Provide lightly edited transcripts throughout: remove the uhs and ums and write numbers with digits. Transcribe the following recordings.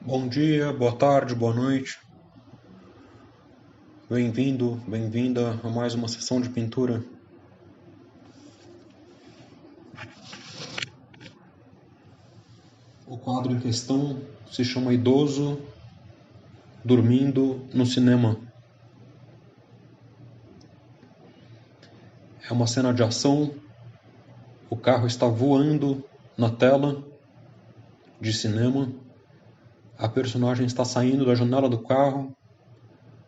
Bom dia, boa tarde, boa noite. Bem-vindo, bem-vinda a mais uma sessão de pintura. O quadro em questão se chama Idoso Dormindo no Cinema. É uma cena de ação. O carro está voando na tela de cinema. A personagem está saindo da janela do carro.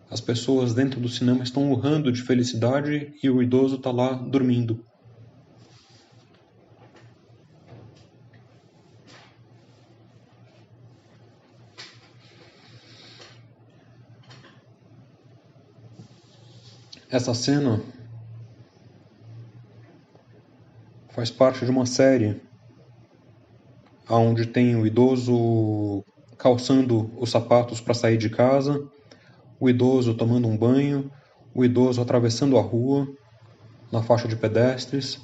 As pessoas dentro do cinema estão urrando de felicidade e o idoso está lá dormindo. Essa cena faz parte de uma série onde tem o idoso calçando os sapatos para sair de casa, o idoso tomando um banho, o idoso atravessando a rua na faixa de pedestres,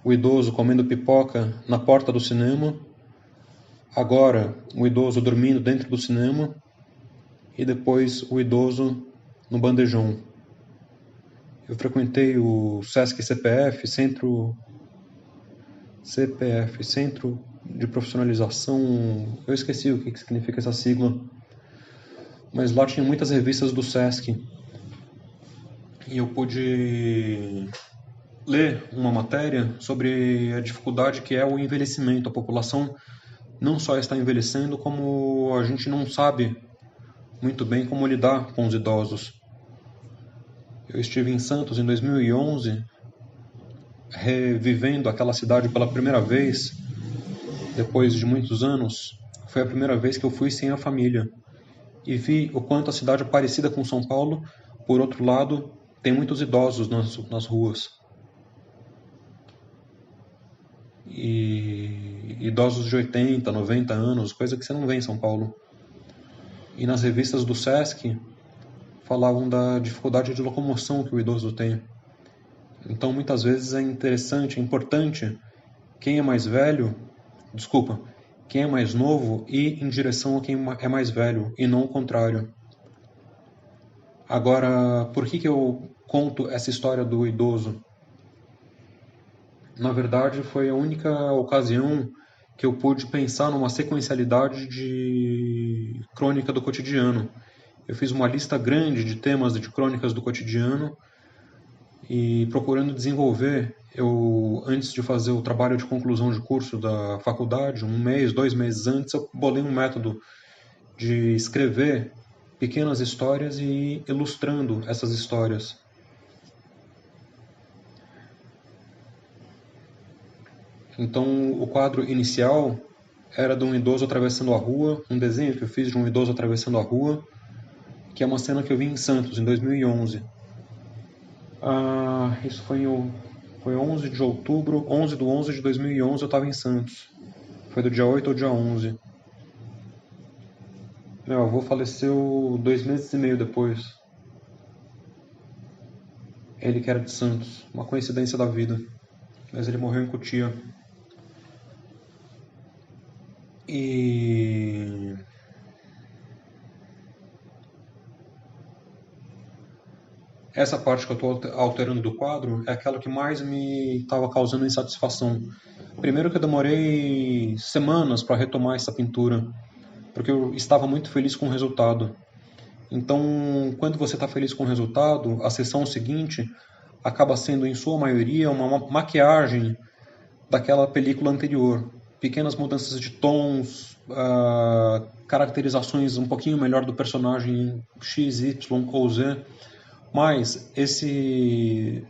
o idoso comendo pipoca na porta do cinema, agora o idoso dormindo dentro do cinema e depois o idoso no bandejão. Eu frequentei o Sesc Centro de Profissionalização, eu esqueci o que significa essa sigla, mas lá tinha muitas revistas do Sesc e eu pude ler uma matéria sobre a dificuldade que é o envelhecimento. A população não só está envelhecendo, como a gente não sabe muito bem como lidar com os idosos. Eu estive em Santos em 2011, revivendo aquela cidade pela primeira vez, depois de muitos anos. Foi a primeira vez que eu fui sem a família. E vi o quanto a cidade é parecida com São Paulo. Por outro lado, tem muitos idosos nas ruas. E idosos de 80, 90 anos, coisa que você não vê em São Paulo. E nas revistas do Sesc falavam da dificuldade de locomoção que o idoso tem. Então, muitas vezes é interessante, é importante quem é mais velho, quem é mais novo ir em direção a quem é mais velho e não o contrário. Agora, por que eu conto essa história do idoso? Na verdade, foi a única ocasião que eu pude pensar numa sequencialidade de crônica do cotidiano. Eu fiz uma lista grande de temas de crônicas do cotidiano e procurando desenvolver, antes de fazer o trabalho de conclusão de curso da faculdade, 1 mês, 2 meses antes, eu bolei um método de escrever pequenas histórias e ir ilustrando essas histórias. Então, o quadro inicial era de um idoso atravessando a rua, um desenho que eu fiz de um idoso atravessando a rua, que é uma cena que eu vi em Santos, em 2011. Isso foi 11 de outubro, 11 de 11 de 2011 eu estava em Santos. Foi do dia 8 ao dia 11. Meu avô faleceu 2 meses e meio depois. Ele que era de Santos, uma coincidência da vida. Mas ele morreu em Cotia. E essa parte que eu estou alterando do quadro é aquela que mais me estava causando insatisfação. Primeiro que eu demorei semanas para retomar essa pintura, porque eu estava muito feliz com o resultado. Então, quando você está feliz com o resultado, a sessão seguinte acaba sendo, em sua maioria, uma maquiagem daquela película anterior. Pequenas mudanças de tons, caracterizações um pouquinho melhor do personagem X, Y ou Z. Mas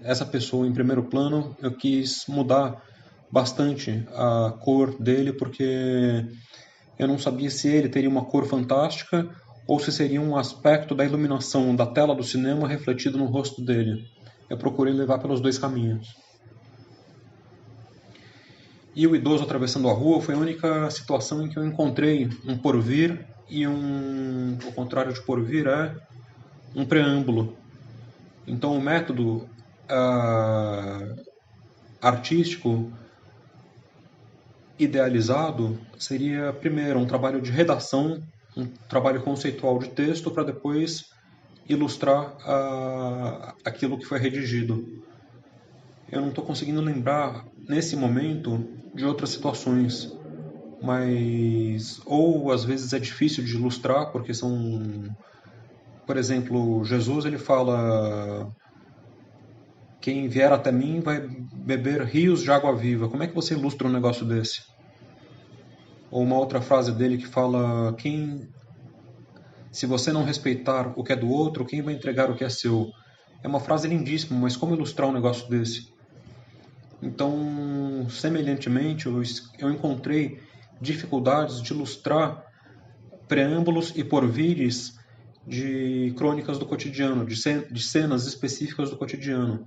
essa pessoa em primeiro plano, eu quis mudar bastante a cor dele, porque eu não sabia se ele teria uma cor fantástica ou se seria um aspecto da iluminação da tela do cinema refletido no rosto dele. Eu procurei levar pelos dois caminhos. E o idoso atravessando a rua foi a única situação em que eu encontrei um porvir e o contrário de porvir é um preâmbulo. Então o método artístico idealizado seria, primeiro, um trabalho de redação um trabalho conceitual de texto para depois ilustrar aquilo que foi redigido. Eu não estou conseguindo lembrar, nesse momento, de outras situações, mas ou às vezes é difícil de ilustrar, porque são... Por exemplo, Jesus ele fala: quem vier até mim vai beber rios de água viva. Como é que você ilustra um negócio desse? Ou uma outra frase dele que fala: se você não respeitar o que é do outro, quem vai entregar o que é seu? É uma frase lindíssima, mas como ilustrar um negócio desse? Então, semelhantemente, eu encontrei dificuldades de ilustrar preâmbulos e porvires de crônicas do cotidiano, de cenas específicas do cotidiano.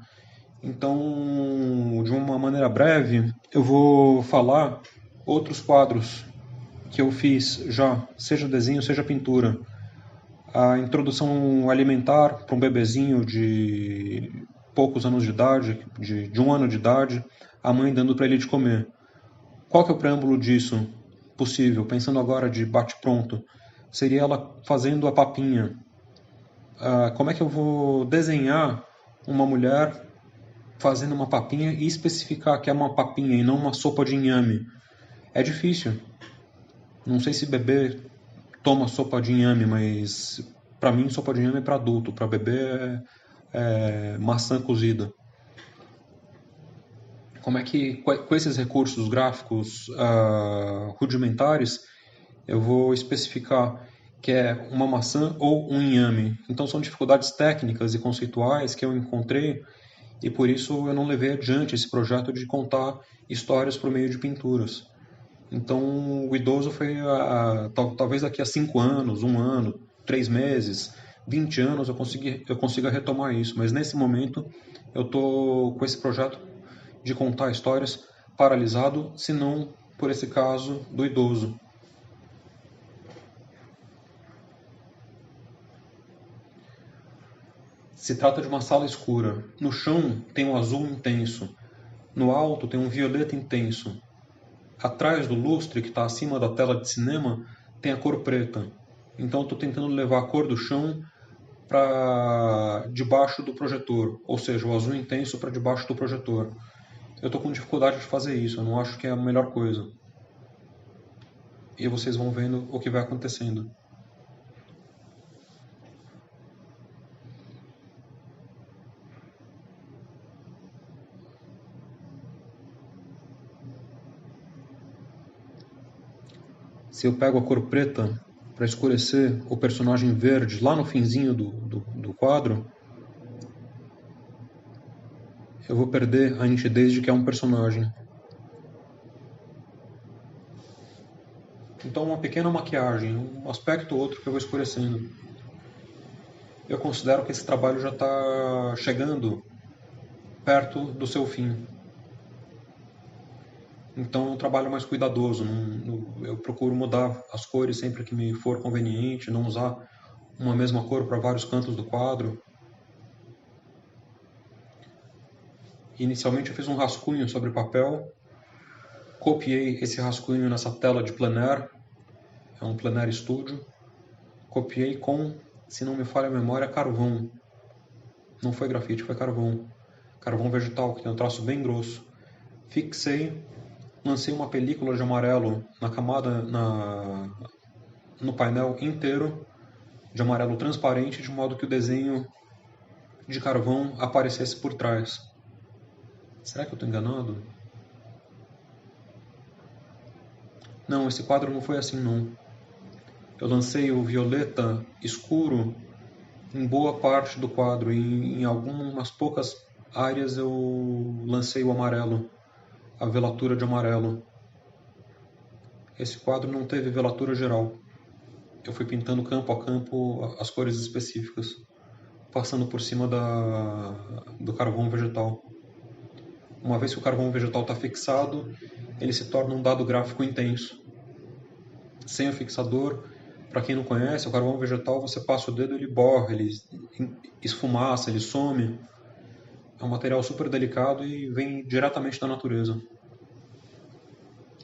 Então, de uma maneira breve, eu vou falar outros quadros que eu fiz já, seja desenho, seja pintura. A introdução alimentar para um bebezinho de poucos anos de idade, de 1 ano de idade, a mãe dando para ele de comer. Qual que é o preâmbulo disso possível? Pensando agora de bate-pronto, seria ela fazendo a papinha. Como é que eu vou desenhar uma mulher fazendo uma papinha e especificar que é uma papinha e não uma sopa de inhame? É difícil. Não sei se bebê toma sopa de inhame, mas para mim sopa de inhame é para adulto, para bebê é maçã cozida. Como é que com esses recursos gráficos rudimentares eu vou especificar que é uma maçã ou um inhame? Então são dificuldades técnicas e conceituais que eu encontrei e por isso eu não levei adiante esse projeto de contar histórias por meio de pinturas. Então, o idoso foi, talvez daqui a 5 anos, 1 ano, 3 meses, 20 anos eu consiga retomar isso. Mas nesse momento eu estou com esse projeto de contar histórias paralisado, se não por esse caso do idoso. Se trata de uma sala escura. No chão tem um azul intenso. No alto tem um violeta intenso. Atrás do lustre, que está acima da tela de cinema, tem a cor preta. Então eu estou tentando levar a cor do chão para debaixo do projetor, ou seja, o azul intenso para debaixo do projetor. Eu estou com dificuldade de fazer isso, eu não acho que é a melhor coisa. E vocês vão vendo o que vai acontecendo. Se eu pego a cor preta para escurecer o personagem verde lá no finzinho do quadro, eu vou perder a nitidez de que é um personagem. Então uma pequena maquiagem, um aspecto ou outro que eu vou escurecendo. Eu considero que esse trabalho já está chegando perto do seu fim. Então é um trabalho mais cuidadoso. Eu procuro mudar as cores sempre que me for conveniente, não usar uma mesma cor para vários cantos do quadro. Inicialmente eu fiz um rascunho sobre papel, copiei esse rascunho nessa tela de plein air, é um plein air studio, copiei com, se não me falha a memória, carvão. Não foi grafite, foi carvão. Carvão vegetal, que tem um traço bem grosso. Fixei, lancei uma película de amarelo na camada, no painel inteiro, de amarelo transparente, de modo que o desenho de carvão aparecesse por trás. Será que eu estou enganado? Não, esse quadro não foi assim não. Eu lancei o violeta escuro em boa parte do quadro, e em algumas poucas áreas eu lancei o amarelo, a velatura de amarelo. Esse quadro não teve velatura geral. Eu fui pintando campo a campo as cores específicas, passando por cima do carvão vegetal. Uma vez que o carvão vegetal está fixado, ele se torna um dado gráfico intenso. Sem o fixador, para quem não conhece, o carvão vegetal você passa o dedo, ele borra, ele esfumaça, ele some. É um material super delicado e vem diretamente da natureza.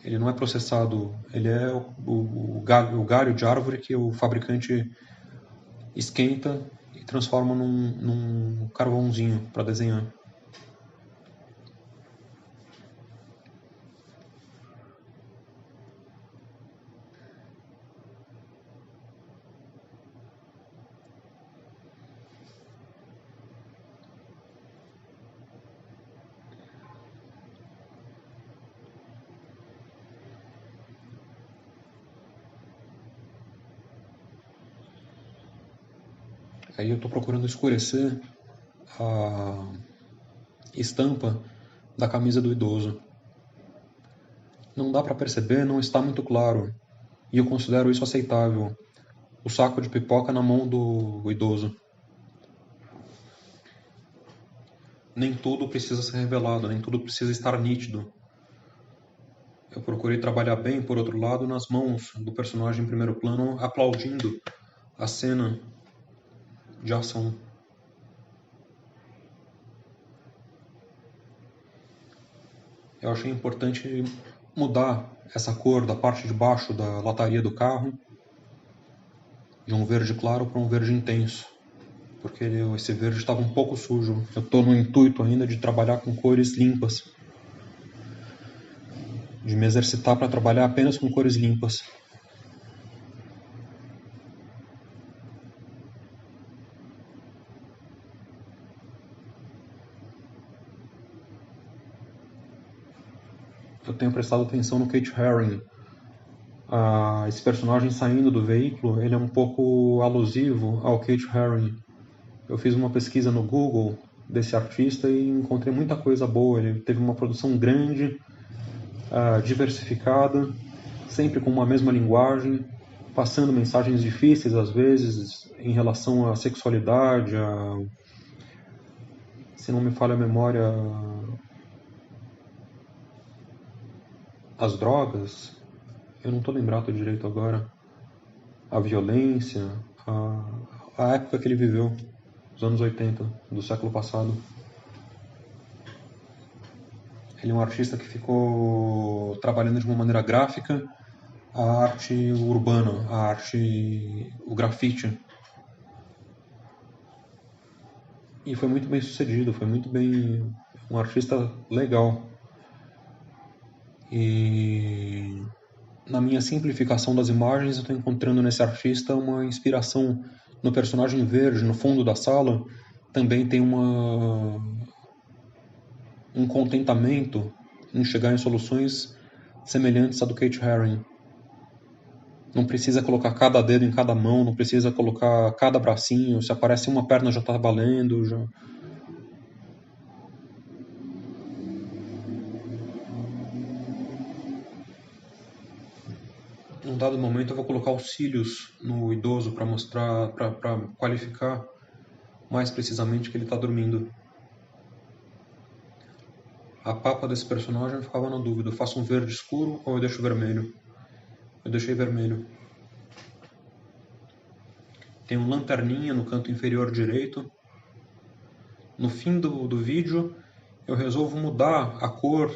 Ele não é processado, ele é o galho de árvore que o fabricante esquenta e transforma num carvãozinho para desenhar. Aí eu estou procurando escurecer a estampa da camisa do idoso. Não dá para perceber, não está muito claro, e eu considero isso aceitável. O saco de pipoca na mão do idoso. Nem tudo precisa ser revelado, nem tudo precisa estar nítido. Eu procurei trabalhar bem, por outro lado, nas mãos do personagem em primeiro plano, aplaudindo a cena de ação. Eu achei importante mudar essa cor da parte de baixo da lataria do carro de um verde claro para um verde intenso, porque esse verde estava um pouco sujo. Eu estou no intuito ainda de trabalhar com cores limpas, de me exercitar para trabalhar apenas com cores limpas. Eu tenho prestado atenção no Kate Herring. Esse personagem saindo do veículo, ele é um pouco alusivo ao Kate Herring. Eu fiz uma pesquisa no Google desse artista e encontrei muita coisa boa. Ele teve uma produção grande, diversificada, sempre com uma mesma linguagem, passando mensagens difíceis às vezes em relação à sexualidade, se não me falha a memória, as drogas. Eu não estou lembrado direito agora. A violência, a época que ele viveu, os anos 80 do século passado. Ele é um artista que ficou trabalhando de uma maneira gráfica a arte urbana, o grafite. E foi muito bem sucedido, foi muito bem, um artista legal. E na minha simplificação das imagens, eu estou encontrando nesse artista uma inspiração no personagem verde, no fundo da sala. Também tem um contentamento em chegar em soluções semelhantes à do Kate Herring. Não precisa colocar cada dedo em cada mão, não precisa colocar cada bracinho. Se aparece uma perna já está valendo. Já. Num dado momento eu vou colocar os cílios no idoso para mostrar, para qualificar mais precisamente que ele está dormindo. A papa desse personagem eu ficava na dúvida, eu faço um verde escuro ou eu deixo vermelho? Eu deixei vermelho. Tem um lanterninha no canto inferior direito. No fim do vídeo eu resolvo mudar a cor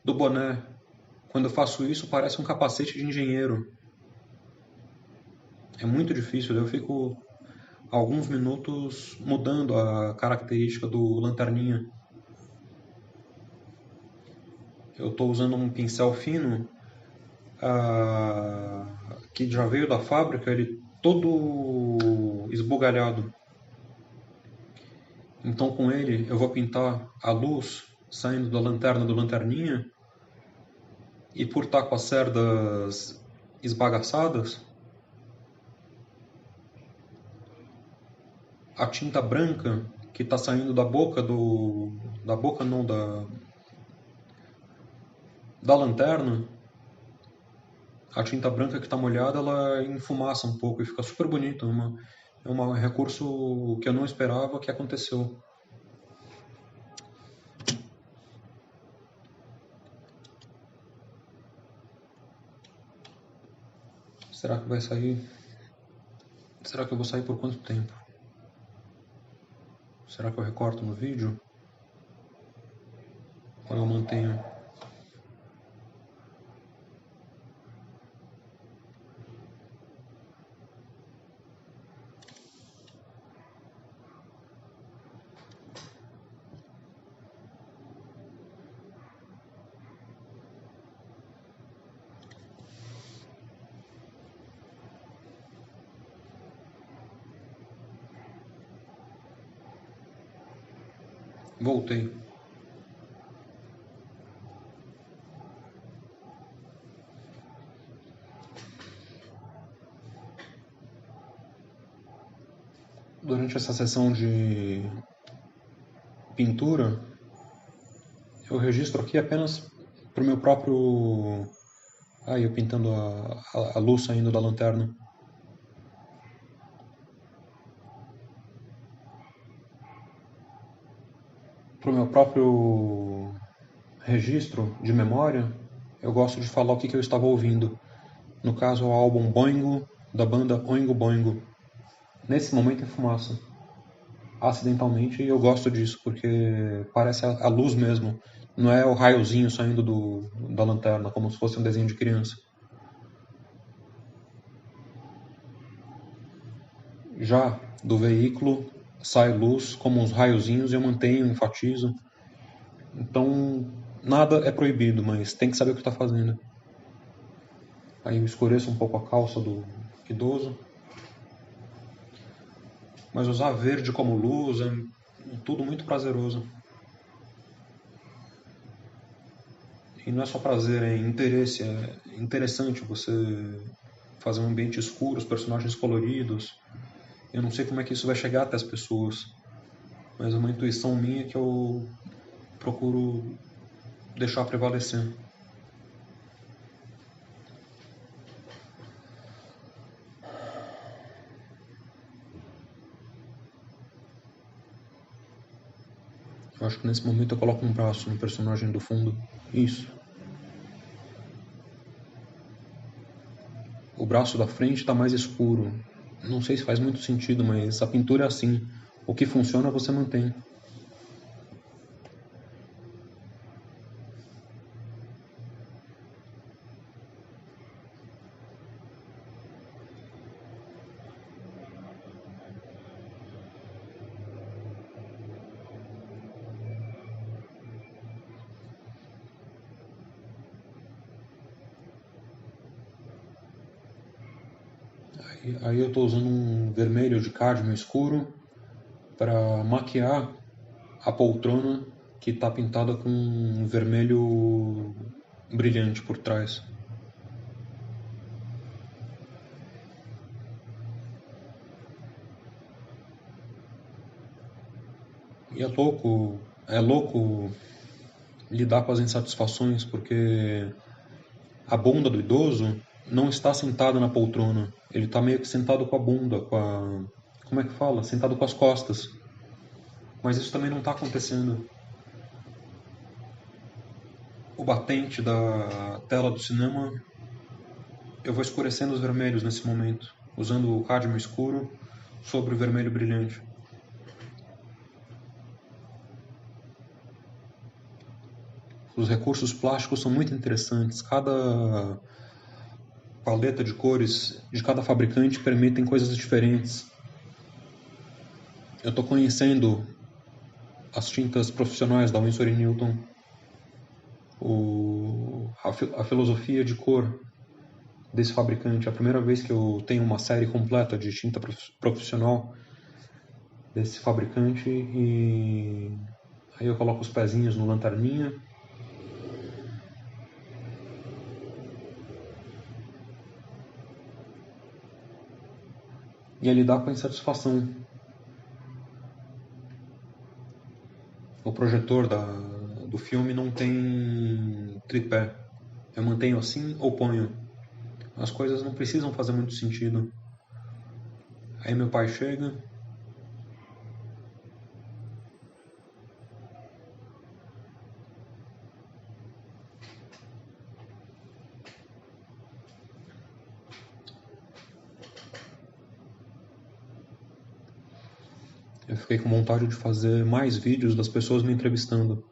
do boné. Quando eu faço isso parece um capacete de engenheiro. É muito difícil, eu fico alguns minutos mudando a característica do lanterninha. Eu estou usando um pincel fino que já veio da fábrica, ele todo esbugalhado. Então com ele eu vou pintar a luz saindo da lanterna do lanterninha e por estar com as cerdas esbagaçadas, a tinta branca que está saindo da boca da lanterna, a tinta branca que está molhada, ela enfumaça um pouco e fica super bonito. É um recurso que eu não esperava que aconteceu. Será que vai sair? Será que eu vou sair por quanto tempo? Será que eu recorto no vídeo? Ou eu mantenho? Voltei. Durante essa sessão de pintura, eu registro aqui apenas para o meu próprio... eu pintando a luz saindo da lanterna. Para o meu próprio registro de memória, eu gosto de falar o que eu estava ouvindo. No caso, o álbum Boingo, da banda Oingo Boingo. Nesse momento em fumaça. Acidentalmente, eu gosto disso, porque parece a luz mesmo. Não é o raiozinho saindo da lanterna, como se fosse um desenho de criança. Já do veículo sai luz como uns raiozinhos e eu mantenho, enfatizo. Então, nada é proibido, mas tem que saber o que está fazendo. Aí eu escureço um pouco a calça do idoso. Mas usar verde como luz é tudo muito prazeroso. E não é só prazer, é interesse. É interessante você fazer um ambiente escuro, os personagens coloridos. Eu não sei como é que isso vai chegar até as pessoas, mas é uma intuição minha que eu procuro deixar prevalecer. Eu acho que nesse momento eu coloco um braço no personagem do fundo. Isso. O braço da frente está mais escuro. Não sei se faz muito sentido, mas a pintura é assim. O que funciona você mantém. Aí eu estou usando um vermelho de cádmio escuro para maquiar a poltrona que está pintada com um vermelho brilhante por trás. E é louco lidar com as insatisfações, porque a bunda do idoso não está sentada na poltrona. Ele está meio que sentado com a bunda, como é que fala? Sentado com as costas. Mas isso também não está acontecendo. O batente da tela do cinema, eu vou escurecendo os vermelhos nesse momento, usando o cádmio escuro sobre o vermelho brilhante. Os recursos plásticos são muito interessantes. Cada paleta de cores de cada fabricante permitem coisas diferentes. Eu estou conhecendo as tintas profissionais da Winsor & Newton, a filosofia de cor desse fabricante. É a primeira vez que eu tenho uma série completa de tinta profissional desse fabricante, e aí eu coloco os pezinhos no lanterninha. E é lidar com a insatisfação. O projetor do filme não tem tripé. Eu mantenho assim ou ponho. As coisas não precisam fazer muito sentido. Aí meu pai chega. Eu fiquei com vontade de fazer mais vídeos das pessoas me entrevistando.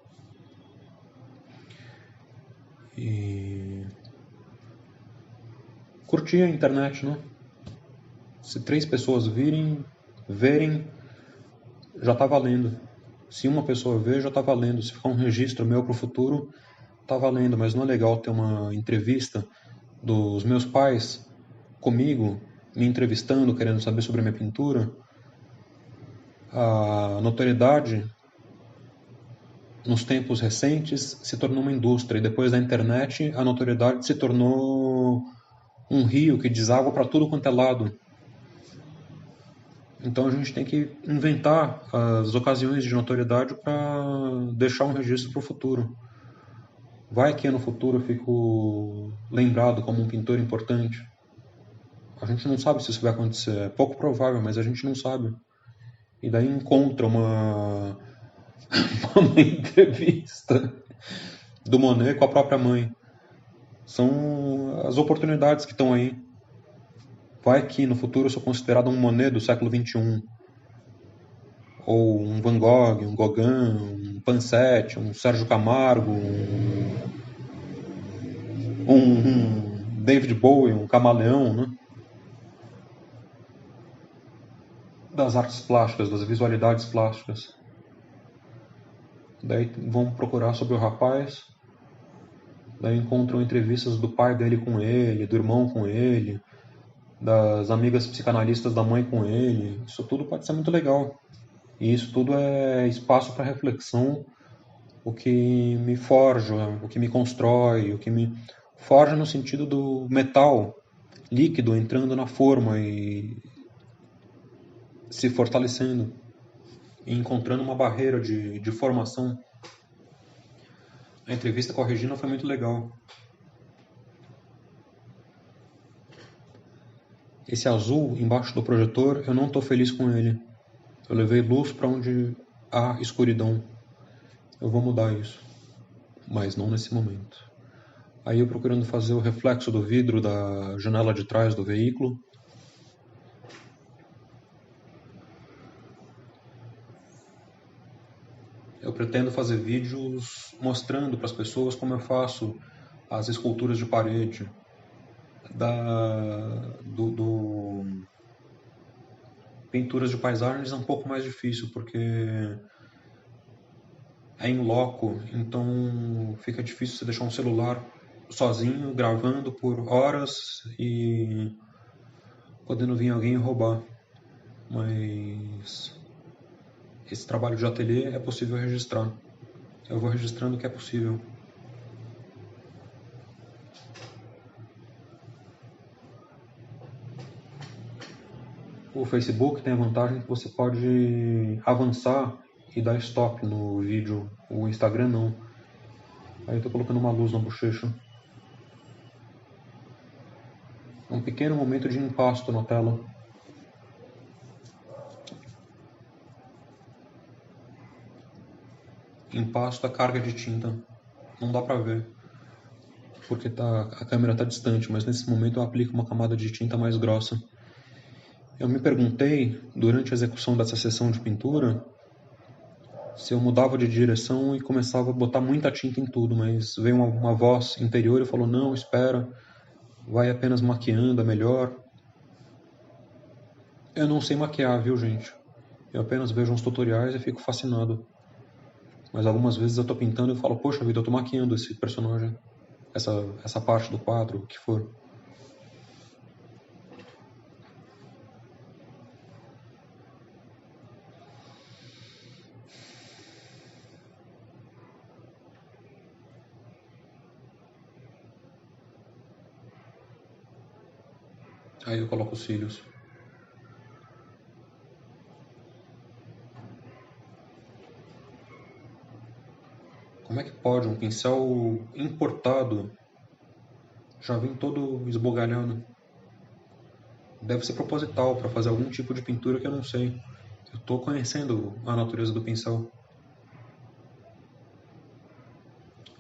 E curtir a internet, né? Se 3 pessoas verem, já tá valendo. Se uma pessoa ver, já tá valendo. Se ficar um registro meu pro futuro, tá valendo. Mas não é legal ter uma entrevista dos meus pais comigo, me entrevistando, querendo saber sobre a minha pintura. A notoriedade nos tempos recentes, se tornou uma indústria. E depois da internet, a notoriedade se tornou um rio que deságua para tudo quanto é lado. Então a gente tem que inventar as ocasiões de notoriedade para deixar um registro para o futuro. Vai que no futuro eu fico lembrado como um pintor importante. A gente não sabe se isso vai acontecer. É pouco provável, mas a gente não sabe. E daí encontra uma entrevista do Monet com a própria mãe. São as oportunidades que estão aí. Vai que no futuro eu sou considerado um Monet do século XXI. Ou um Van Gogh, um Gauguin, um Pansette, um Sérgio Camargo, um David Bowie, um camaleão, né? Das artes plásticas, das visualidades plásticas. Daí vão procurar sobre o rapaz, daí encontram entrevistas do pai dele com ele, do irmão com ele, das amigas psicanalistas da mãe com ele. Isso tudo pode ser muito legal. E isso tudo é espaço para reflexão, o que me forja, o que me constrói, o que me forja no sentido do metal líquido entrando na forma e se fortalecendo e encontrando uma barreira de formação. A entrevista com a Regina foi muito legal. Esse azul embaixo do projetor, eu não estou feliz com ele. Eu levei luz para onde há escuridão. Eu vou mudar isso, mas não nesse momento. Aí eu procurando fazer o reflexo do vidro da janela de trás do veículo. Eu pretendo fazer vídeos mostrando para as pessoas como eu faço as esculturas de parede, pinturas de paisagens é um pouco mais difícil, porque é em loco, então fica difícil você deixar um celular sozinho, gravando por horas e podendo vir alguém e roubar. Mas esse trabalho de ateliê é possível registrar. Eu vou registrando o que é possível. O Facebook tem a vantagem que você pode avançar e dar stop no vídeo. O Instagram não. Aí eu tô colocando uma luz na bochecha. Um pequeno momento de impasto na tela. Impasto é carga de tinta. Não dá pra ver, porque a câmera tá distante, mas nesse momento eu aplico uma camada de tinta mais grossa. Eu me perguntei, durante a execução dessa sessão de pintura, se eu mudava de direção e começava a botar muita tinta em tudo, mas veio uma voz interior e falou, não, espera, vai apenas maquiando, é melhor. Eu não sei maquiar, viu, gente? Eu apenas vejo uns tutoriais e fico fascinado. Mas algumas vezes eu tô pintando e falo, poxa vida, eu tô maquiando esse personagem, essa parte do quadro, o que for. Aí eu coloco os cílios. Como é que pode um pincel importado já vem todo esbugalhado? Deve ser proposital para fazer algum tipo de pintura que eu não sei. Eu estou conhecendo a natureza do pincel.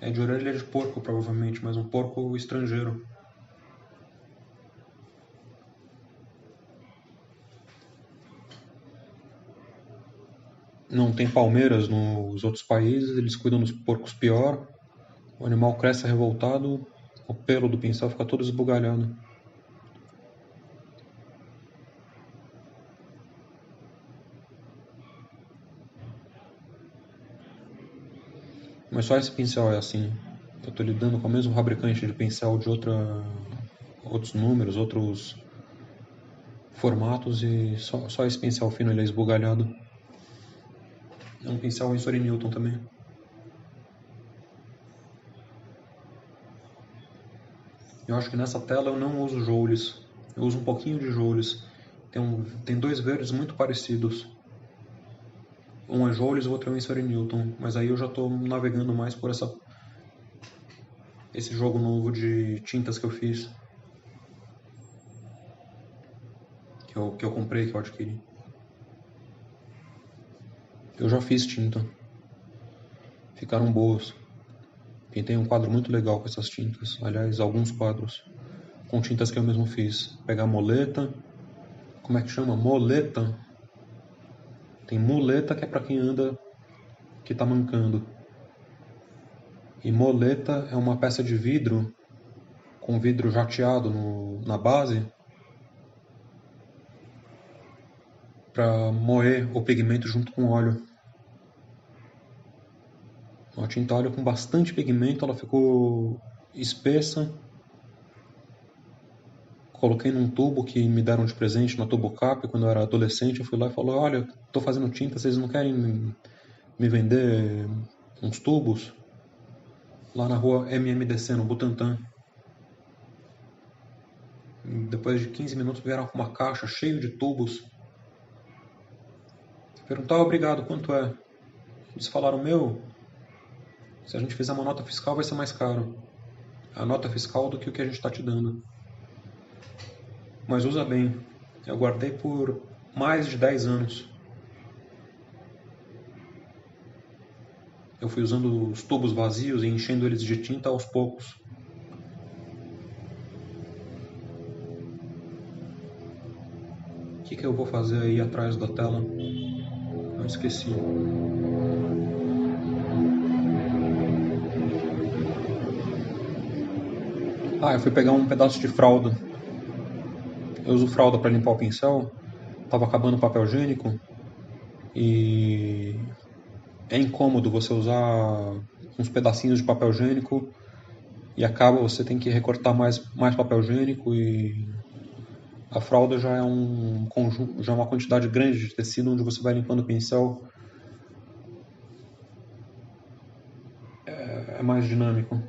É de orelha de porco, provavelmente, mas um porco estrangeiro. Não tem palmeiras nos outros países, eles cuidam dos porcos pior. O animal cresce revoltado, o pelo do pincel fica todo esbugalhado. Mas só esse pincel é assim. Eu estou lidando com o mesmo fabricante de pincel de outros números, outros formatos e só esse pincel fino ele é esbugalhado. É um pincel Winsor & Newton também. Eu acho que nessa tela eu não uso joules. Eu uso um pouquinho de joules. Tem dois verdes muito parecidos. Um é joules, o outro é Winsor e Newton. Mas aí eu já estou navegando mais por esse jogo novo de tintas que eu fiz. Que eu comprei, que eu adquiri. Eu já fiz tinta. Ficaram boas. Pintei um quadro muito legal com essas tintas. Aliás, alguns quadros. Com tintas que eu mesmo fiz. Pegar moleta. Como é que chama? Moleta. Tem muleta, que é pra quem anda, que tá mancando. E moleta é uma peça de vidro, com vidro jateado na base, para moer o pigmento junto com o óleo. Uma tinta óleo com bastante pigmento, ela ficou espessa. Coloquei num tubo que me deram de presente na Tubocap quando eu era adolescente. Eu fui lá e falei: olha, tô fazendo tinta, vocês não querem me vender uns tubos? Lá na rua MMDC, no Butantã. Depois de 15 minutos vieram com uma caixa cheia de tubos. Perguntar: obrigado, quanto é? Eles falaram: meu, se a gente fizer uma nota fiscal vai ser mais caro. A nota fiscal do que o que a gente está te dando. Mas usa bem. Eu guardei por mais de 10 anos. Eu fui usando os tubos vazios e enchendo eles de tinta aos poucos. O que eu vou fazer aí atrás da tela? Não esqueci. Eu fui pegar um pedaço de fralda. Eu uso fralda para limpar o pincel. Tava acabando o papel higiênico. E é incômodo você usar uns pedacinhos de papel higiênico e acaba, você tem que recortar mais papel higiênico, e a fralda já é um conjunto, já é uma quantidade grande de tecido onde você vai limpando o pincel. É mais dinâmico.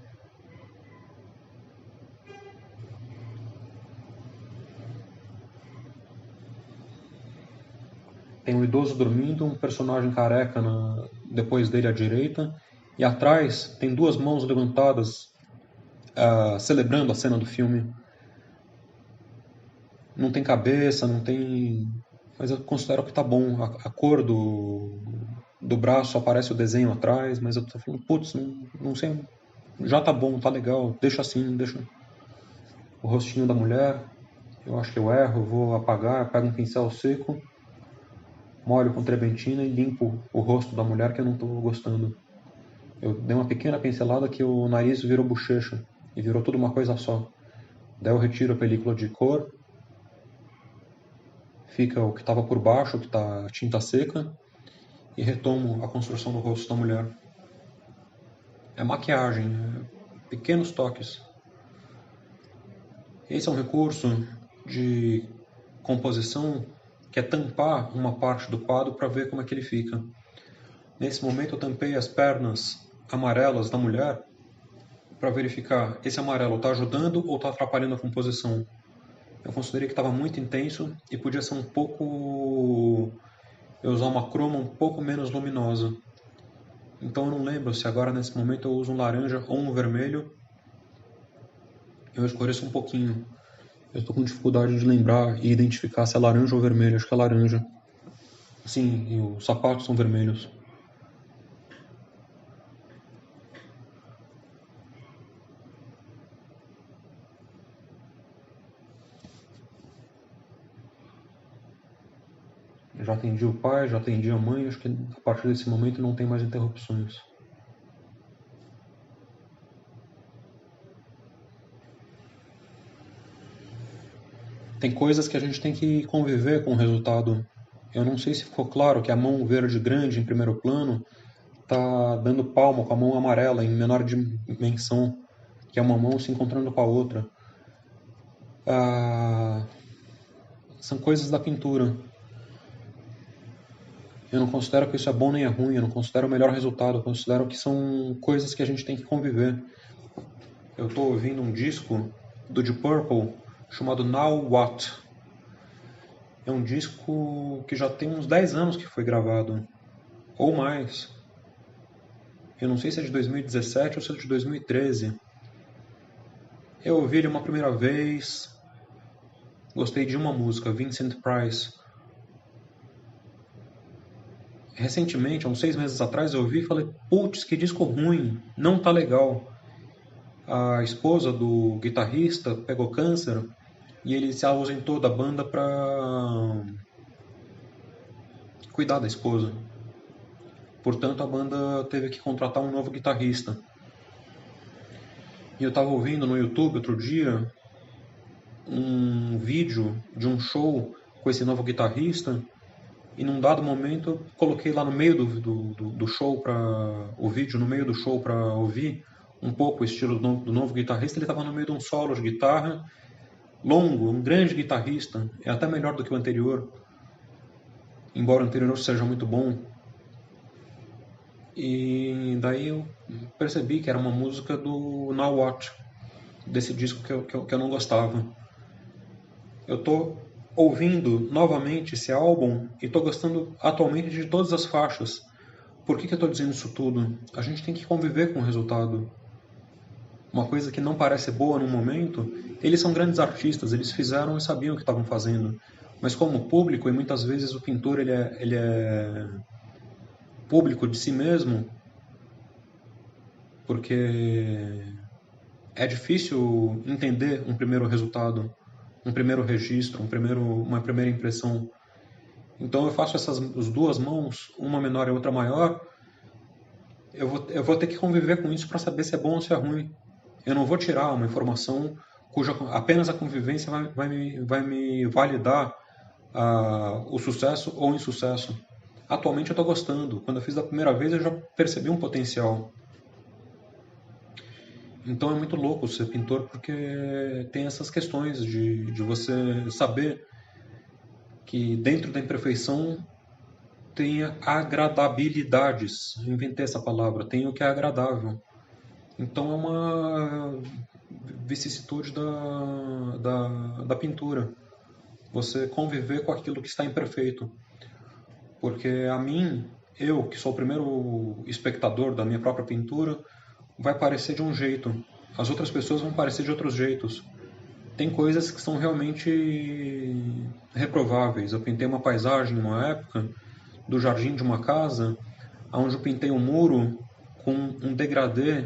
Tem um idoso dormindo, um personagem careca depois dele à direita, e atrás tem duas mãos levantadas, celebrando a cena do filme. Não tem cabeça, não tem... Mas eu considero que tá bom. A cor do braço, aparece o desenho atrás, mas eu tô falando, putz, não sei, já tá bom, tá legal, deixa assim, deixa o rostinho da mulher. Eu acho que eu erro, vou apagar, pego um pincel seco, molho com trebentina e limpo o rosto da mulher, que eu não tô gostando. Eu dei uma pequena pincelada que o nariz virou bochecha e virou tudo uma coisa só. Daí eu retiro a película de cor, fica o que estava por baixo, que tá tinta seca, e retomo a construção do rosto da mulher. É maquiagem, pequenos toques. Esse é um recurso de composição que é tampar uma parte do quadro para ver como é que ele fica. Nesse momento eu tampei as pernas amarelas da mulher para verificar esse amarelo está ajudando ou está atrapalhando a composição. Eu considerei que estava muito intenso e podia ser um pouco... eu usar uma croma um pouco menos luminosa. Então eu não lembro se agora nesse momento eu uso um laranja ou um vermelho. Eu escureço um pouquinho. Eu estou com dificuldade de lembrar e identificar se é laranja ou vermelho. Acho que é laranja. Sim, e os sapatos são vermelhos. Já atendi o pai, já atendi a mãe. Acho que a partir desse momento não tem mais interrupções. Tem coisas que a gente tem que conviver com o resultado. Eu não sei se ficou claro que a mão verde grande em primeiro plano está dando palmo com a mão amarela em menor dimensão, que é uma mão se encontrando com a outra. São coisas da pintura. Eu não considero que isso é bom nem é ruim, eu não considero o melhor resultado, eu considero que são coisas que a gente tem que conviver. Eu estou ouvindo um disco do Deep Purple chamado Now What. É um disco que já tem uns 10 anos que foi gravado, ou mais. Eu não sei se é de 2017 ou se é de 2013. Eu ouvi ele uma primeira vez, gostei de uma música, Vincent Price. Recentemente, há uns 6 meses atrás, eu ouvi e falei, putz, que disco ruim, não tá legal. A esposa do guitarrista pegou câncer e ele se ausentou da banda para cuidar da esposa. Portanto, a banda teve que contratar um novo guitarrista. E eu estava ouvindo no YouTube outro dia um vídeo de um show com esse novo guitarrista e num dado momento eu coloquei lá no meio do show para o vídeo no meio do show para ouvir um pouco o estilo do novo guitarrista. Ele estava no meio de um solo de guitarra longo, um grande guitarrista, é até melhor do que o anterior, embora o anterior seja muito bom. E daí eu percebi que era uma música do Now What, desse disco que eu não gostava. Eu tô ouvindo novamente esse álbum e tô gostando atualmente de todas as faixas. Por que eu tô dizendo isso tudo? A gente tem que conviver com o resultado. Uma coisa que não parece boa no momento, eles são grandes artistas, eles fizeram e sabiam o que estavam fazendo. Mas como público, e muitas vezes o pintor ele é público de si mesmo, porque é difícil entender um primeiro resultado, um primeiro registro, uma primeira impressão. Então eu faço essas as duas mãos, uma menor e outra maior, eu vou ter que conviver com isso para saber se é bom ou se é ruim. Eu não vou tirar uma informação cuja apenas a convivência vai me validar o sucesso ou o insucesso. Atualmente eu estou gostando. Quando eu fiz da primeira vez eu já percebi um potencial. Então é muito louco ser pintor porque tem essas questões de você saber que dentro da imperfeição tem agradabilidades. Eu inventei essa palavra, tem o que é agradável. Então é uma vicissitude da pintura. Você conviver com aquilo que está imperfeito. Porque a mim, eu que sou o primeiro espectador da minha própria pintura, vai parecer de um jeito. As outras pessoas vão parecer de outros jeitos. Tem coisas que são realmente reprováveis. Eu pintei uma paisagem em uma época do jardim de uma casa, onde eu pintei um muro com um degradê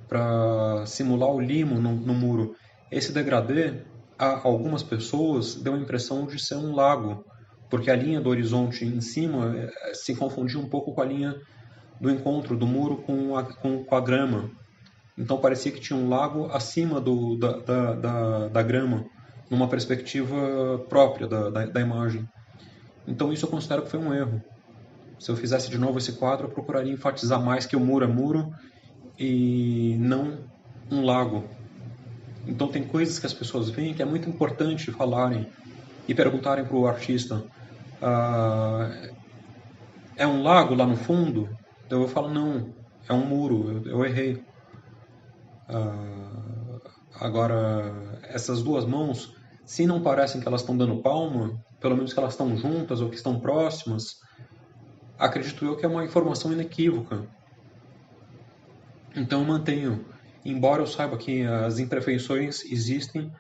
para simular o limo no muro. Esse degradê, a algumas pessoas, deu a impressão de ser um lago, porque a linha do horizonte em cima se confundia um pouco com a linha do encontro do muro com a grama. Então parecia que tinha um lago acima da grama, numa perspectiva própria da imagem. Então isso eu considero que foi um erro. Se eu fizesse de novo esse quadro, eu procuraria enfatizar mais que o muro é muro e não um lago. Então tem coisas que as pessoas veem que é muito importante falarem e perguntarem para o artista: é um lago lá no fundo? Então eu falo: não, é um muro, eu errei. Agora, essas duas mãos, se não parecem que elas estão dando palma, pelo menos que elas estão juntas ou que estão próximas, acredito eu que é uma informação inequívoca. Então eu mantenho, embora eu saiba que as imperfeições existem,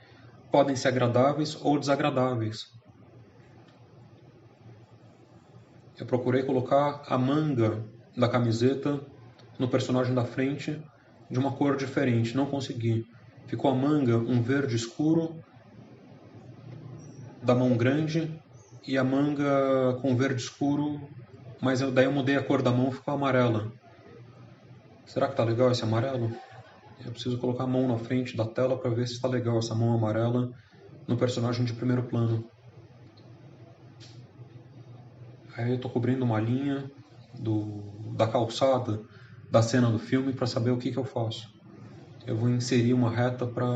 podem ser agradáveis ou desagradáveis. Eu procurei colocar a manga da camiseta no personagem da frente de uma cor diferente, não consegui. Ficou a manga um verde escuro da mão grande e a manga com verde escuro, mas daí eu mudei a cor da mão, ficou amarela. Será que tá legal esse amarelo? Eu preciso colocar a mão na frente da tela para ver se está legal essa mão amarela no personagem de primeiro plano. Aí eu estou cobrindo uma linha da calçada da cena do filme para saber o que eu faço. Eu vou inserir uma reta para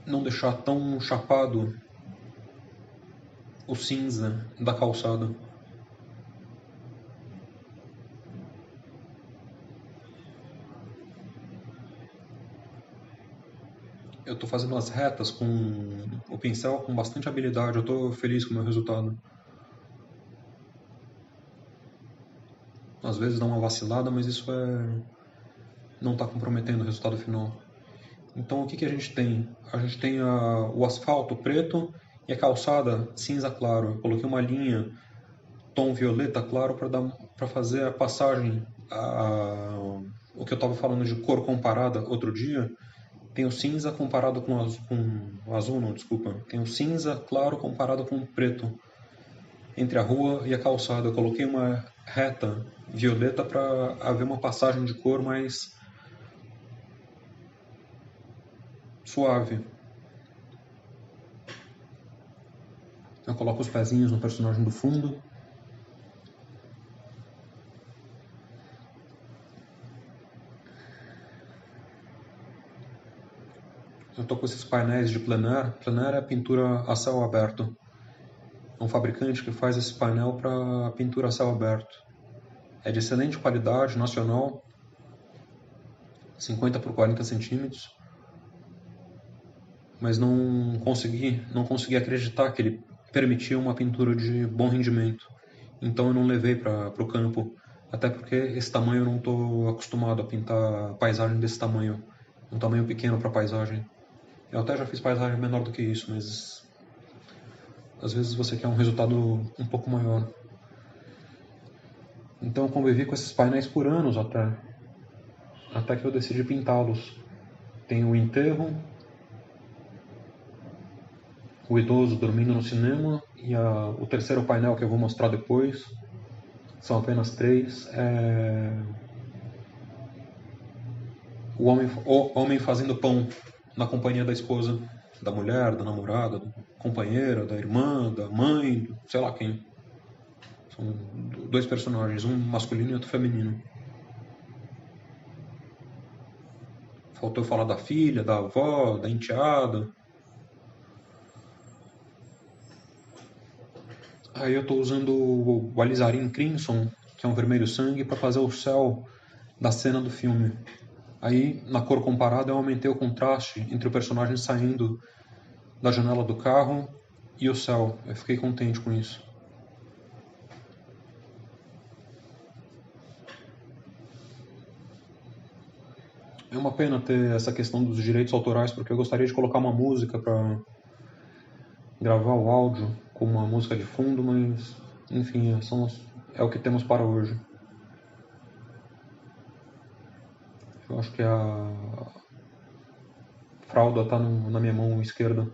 não deixar tão chapado o cinza da calçada. Eu estou fazendo as retas com o pincel com bastante habilidade. Eu estou feliz com o meu resultado. Às vezes dá uma vacilada, mas isso não está comprometendo o resultado final. Então o que a gente tem? A gente tem o asfalto preto e a calçada cinza claro. Eu coloquei uma linha tom violeta claro para fazer a passagem. O que eu estava falando de cor comparada outro dia, tem o cinza comparado com azul, não, desculpa. Tem o cinza claro comparado com o preto entre a rua e a calçada. Eu coloquei uma reta violeta para haver uma passagem de cor mais suave. Eu coloco os pezinhos no personagem do fundo. Eu estou com esses painéis de plein air. Plein air é pintura a céu aberto. É um fabricante que faz esse painel para pintura a céu aberto. É de excelente qualidade, nacional, 50 por 40 centímetros. Mas não consegui acreditar que ele permitia uma pintura de bom rendimento. Então eu não levei para o campo, até porque esse tamanho eu não estou acostumado a pintar paisagem desse tamanho. Um tamanho pequeno para paisagem. Eu até já fiz paisagem menor do que isso, mas às vezes você quer um resultado um pouco maior. Então eu convivi com esses painéis por anos até que eu decidi pintá-los. Tem o enterro, o idoso dormindo no cinema e o terceiro painel que eu vou mostrar depois. São apenas 3. O homem fazendo pão na companhia da esposa, da mulher, da namorada, da companheira, da irmã, da mãe, sei lá quem. São 2 personagens, um masculino e outro feminino. Faltou falar da filha, da avó, da enteada. Aí eu estou usando o alizarin crimson, que é um vermelho sangue, para fazer o céu da cena do filme. Aí, na cor comparada, eu aumentei o contraste entre o personagem saindo da janela do carro e o céu. Eu fiquei contente com isso. É uma pena ter essa questão dos direitos autorais, porque eu gostaria de colocar uma música para gravar o áudio com uma música de fundo, mas enfim, é o que temos para hoje. Eu acho que a fralda está na minha mão esquerda.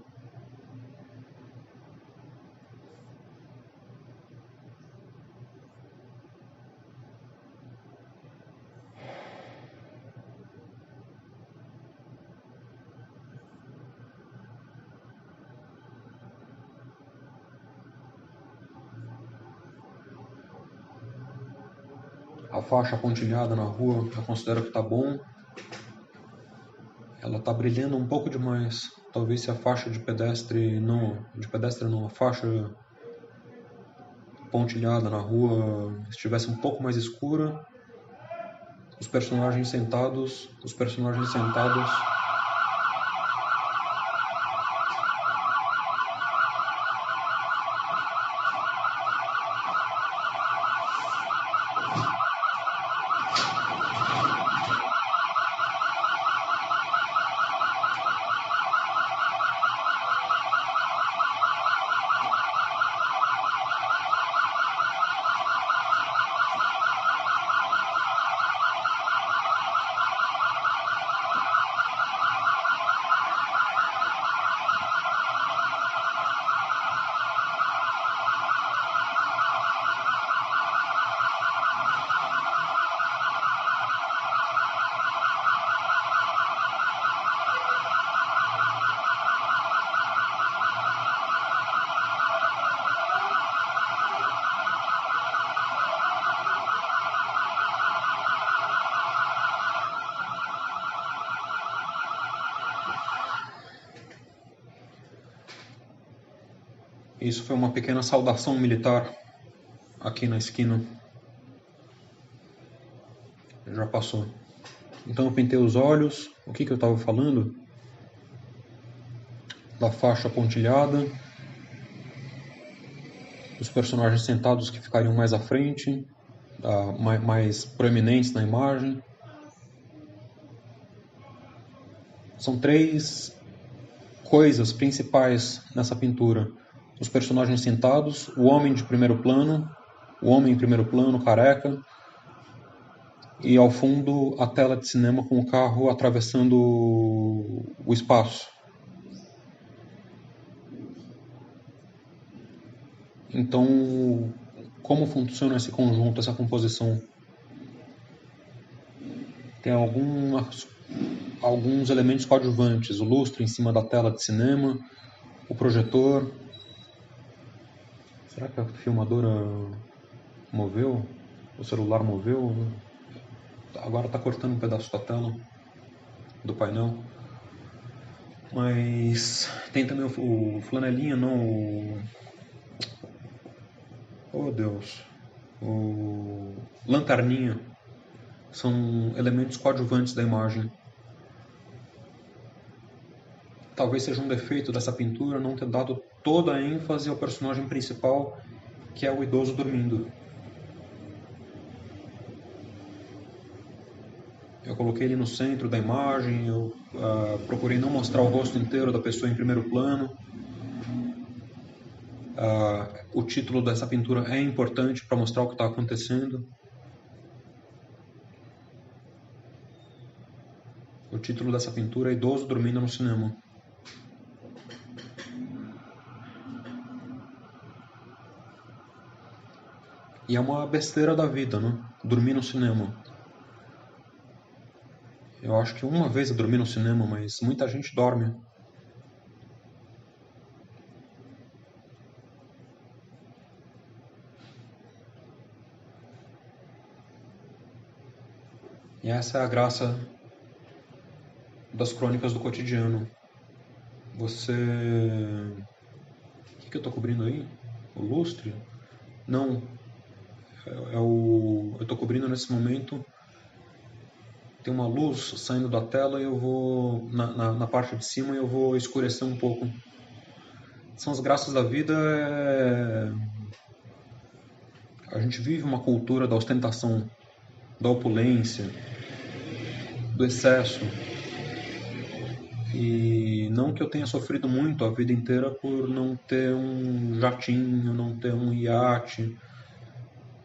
A faixa pontilhada na rua, eu considero que está bom. Ela está brilhando um pouco demais. Talvez se a faixa de pedestre não, a faixa pontilhada na rua estivesse um pouco mais escura. Os personagens sentados. Isso foi uma pequena saudação militar aqui na esquina. Já passou. Então eu pintei os olhos. O que eu estava falando? da faixa pontilhada, os personagens sentados que ficariam mais à frente, mais proeminentes na imagem. São três coisas principais nessa pintura: os personagens sentados, o homem de primeiro plano, o homem em primeiro plano, careca, e ao fundo a tela de cinema com o carro atravessando o espaço. Então, como funciona esse conjunto, essa composição? Tem alguns elementos coadjuvantes: o lustre em cima da tela de cinema, o projetor. Será que a filmadora moveu? O celular moveu? Agora está cortando um pedaço da tela do painel. Mas tem também o flanelinha, não, oh Deus, o lanterninha. São elementos coadjuvantes da imagem. Talvez seja um defeito dessa pintura não ter dado toda a ênfase ao personagem principal, que é o idoso dormindo. Eu coloquei ele no centro da imagem, eu procurei não mostrar o rosto inteiro da pessoa em primeiro plano. O título dessa pintura é importante para mostrar o que está acontecendo. O título dessa pintura é Idoso Dormindo no Cinema. E é uma besteira da vida, né? Dormir no cinema. Eu acho que uma vez eu dormi no cinema, mas muita gente dorme. E essa é a graça das crônicas do cotidiano. Você... O que eu estou cobrindo aí? O lustre? Não. Eu estou cobrindo nesse momento. Tem uma luz saindo da tela e eu vou... Na parte de cima eu vou escurecer um pouco. São as graças da vida. A gente vive uma cultura da ostentação, da opulência, do excesso. E não que eu tenha sofrido muito a vida inteira por não ter um jatinho, não ter um iate,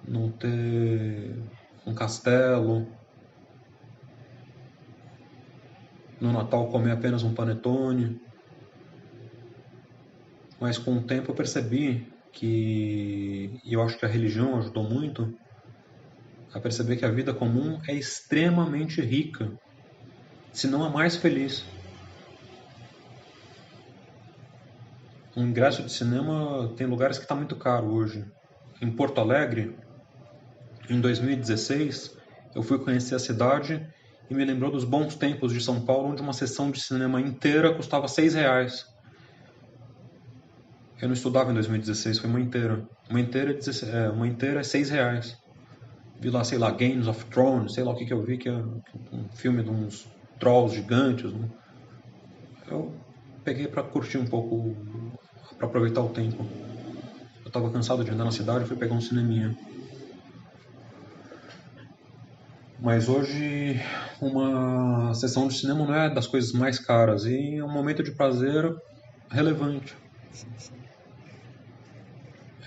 não ter um castelo, no Natal comer apenas um panetone. Mas com o tempo eu percebi que, e eu acho que a religião ajudou muito, a perceber que a vida comum é extremamente rica, se não a mais feliz. Um ingresso de cinema tem lugares que está muito caro hoje. Em Porto Alegre, em 2016, eu fui conhecer a cidade e me lembrou dos bons tempos de São Paulo, onde uma sessão de cinema inteira custava R$6. Eu não estudava em 2016, foi uma inteira. Uma inteira é R$6. Vi lá, sei lá, Games of Thrones, sei lá o que eu vi, que é um filme de uns trolls gigantes. Né? Eu peguei para curtir um pouco, para aproveitar o tempo. Eu estava cansado de andar na cidade e fui pegar um cineminha. Mas hoje uma sessão de cinema não é das coisas mais caras e é um momento de prazer relevante.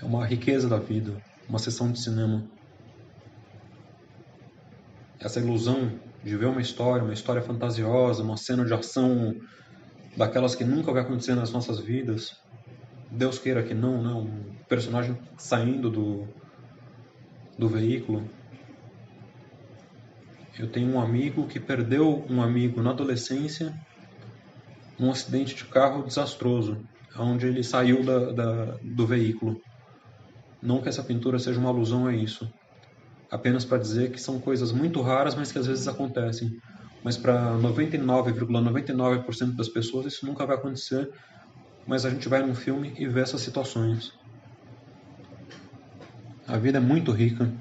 É uma riqueza da vida, uma sessão de cinema. Essa ilusão de ver uma história fantasiosa, uma cena de ação daquelas que nunca vai acontecer nas nossas vidas. Deus queira que não, né? Um personagem saindo do veículo. Eu tenho um amigo que perdeu um amigo na adolescência num acidente de carro desastroso, onde ele saiu do veículo. Não que essa pintura seja uma alusão a isso, apenas para dizer que são coisas muito raras, mas que às vezes acontecem. Mas para 99,99% das pessoas isso nunca vai acontecer, mas a gente vai num filme e vê essas situações. A vida é muito rica.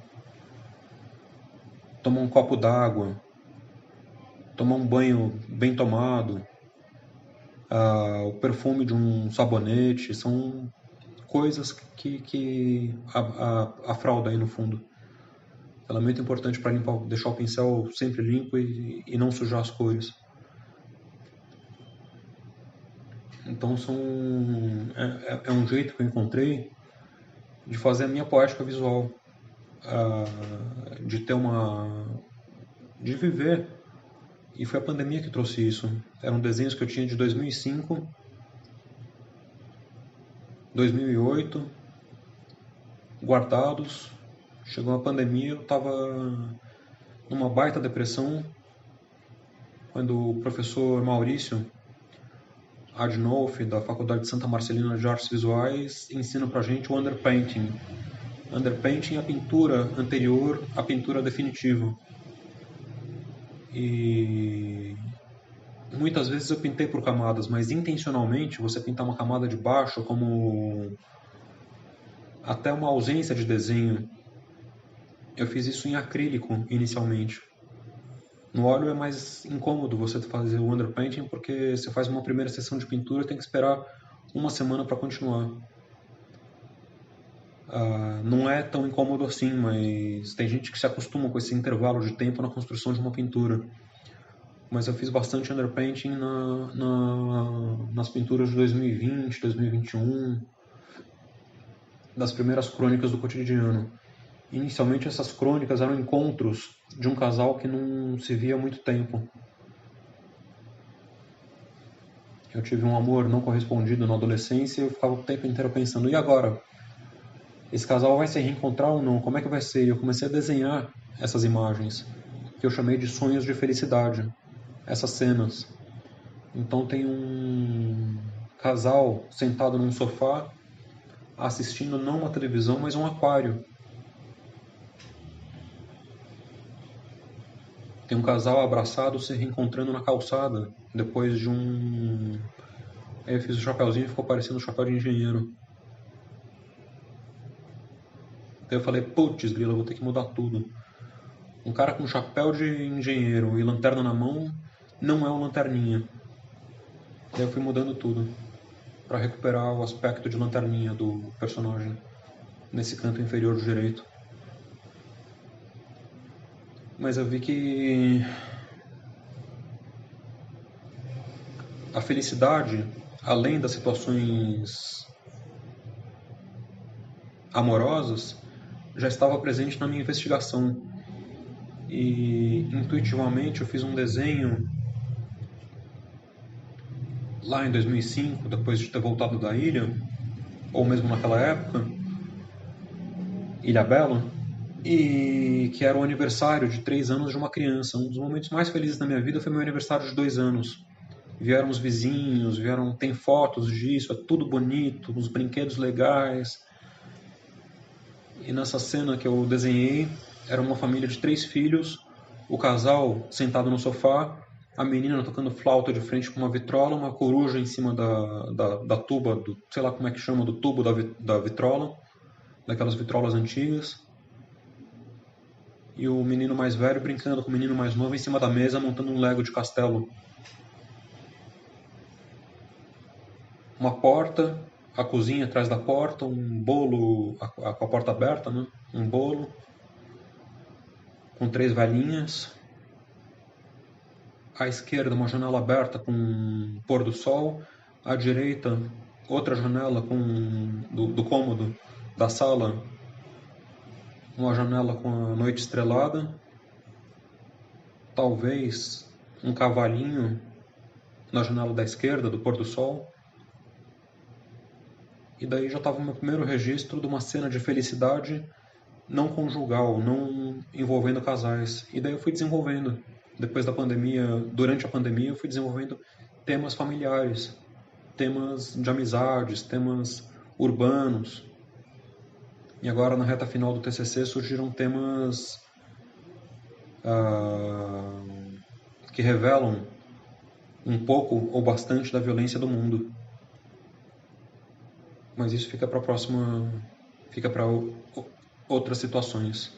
Tomar um copo d'água, tomar um banho bem tomado, o perfume de um sabonete, são coisas que a fralda aí no fundo. Ela é muito importante para limpar, deixar o pincel sempre limpo e não sujar as cores. Então é um jeito que eu encontrei de fazer a minha poética visual, de ter de viver. E foi a pandemia que trouxe isso. Eram desenhos que eu tinha de 2005, 2008, guardados. Chegou a pandemia, eu estava numa baita depressão, quando o professor Maurício Adnolf, da Faculdade de Santa Marcelina de Artes Visuais, ensina pra gente o underpainting. Underpainting é a pintura anterior à pintura definitiva. E muitas vezes eu pintei por camadas, mas intencionalmente você pintar uma camada de baixo como até uma ausência de desenho. Eu fiz isso em acrílico inicialmente. No óleo é mais incômodo você fazer o underpainting porque você faz uma primeira sessão de pintura e tem que esperar uma semana para continuar. Não é tão incômodo assim, mas tem gente que se acostuma com esse intervalo de tempo na construção de uma pintura. Mas eu fiz bastante underpainting nas pinturas de 2020, 2021, das primeiras crônicas do cotidiano. Inicialmente essas crônicas eram encontros de um casal que não se via há muito tempo. Eu tive um amor não correspondido na adolescência e eu ficava o tempo inteiro pensando, e agora? Esse casal vai se reencontrar ou não? Como é que vai ser? E eu comecei a desenhar essas imagens, que eu chamei de sonhos de felicidade, essas cenas. Então tem um casal sentado num sofá, assistindo não uma televisão, mas um aquário. Tem um casal abraçado se reencontrando na calçada, depois de um... Aí eu fiz o chapéuzinho e ficou parecendo um chapéu de engenheiro. Aí eu falei, putz, grila, eu vou ter que mudar tudo. Um cara com chapéu de engenheiro e lanterna na mão não é um lanterninha. Aí eu fui mudando tudo para recuperar o aspecto de lanterninha do personagem nesse canto inferior direito. Mas eu vi que a felicidade, além das situações amorosas, já estava presente na minha investigação. E intuitivamente eu fiz um desenho lá em 2005, depois de ter voltado da ilha, ou mesmo naquela época, Ilha Bela, e que era o aniversário de 3 anos de uma criança. Um dos momentos mais felizes da minha vida foi meu aniversário de 2 anos. Vieram os vizinhos, tem fotos disso, é tudo bonito, uns brinquedos legais. E nessa cena que eu desenhei, era uma família de 3 filhos, o casal sentado no sofá, a menina tocando flauta de frente com uma vitrola, uma coruja em cima da tuba, sei lá como é que chama, do tubo da vitrola, daquelas vitrolas antigas. E o menino mais velho brincando com o menino mais novo em cima da mesa, montando um Lego de castelo. Uma porta, a cozinha atrás da porta, um bolo com a porta aberta, né? Um bolo com 3 velhinhas. À esquerda, uma janela aberta com um pôr do sol. À direita, outra janela do cômodo da sala, uma janela com a noite estrelada. Talvez um cavalinho na janela da esquerda, do pôr do sol. E daí já estava o meu primeiro registro de uma cena de felicidade não conjugal, não envolvendo casais. E daí eu fui desenvolvendo, depois da pandemia, durante a pandemia, eu fui desenvolvendo temas familiares, temas de amizades, temas urbanos. E agora, na reta final do TCC, surgiram temas que revelam um pouco ou bastante da violência do mundo. Mas isso fica para a próxima, fica para outras situações.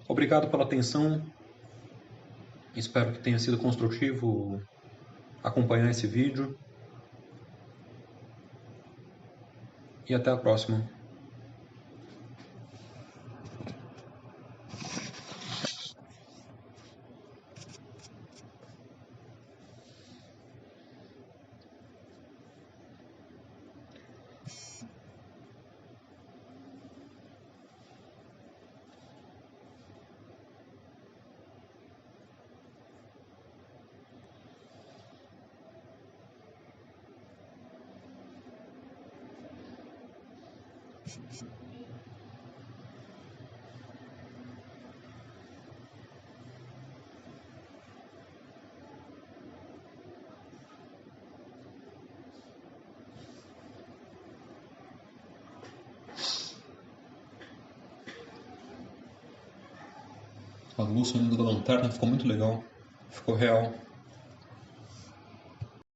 Obrigado pela atenção. Espero que tenha sido construtivo acompanhar esse vídeo. e até a próxima. A luz saindo da lanterna ficou muito legal. Ficou real.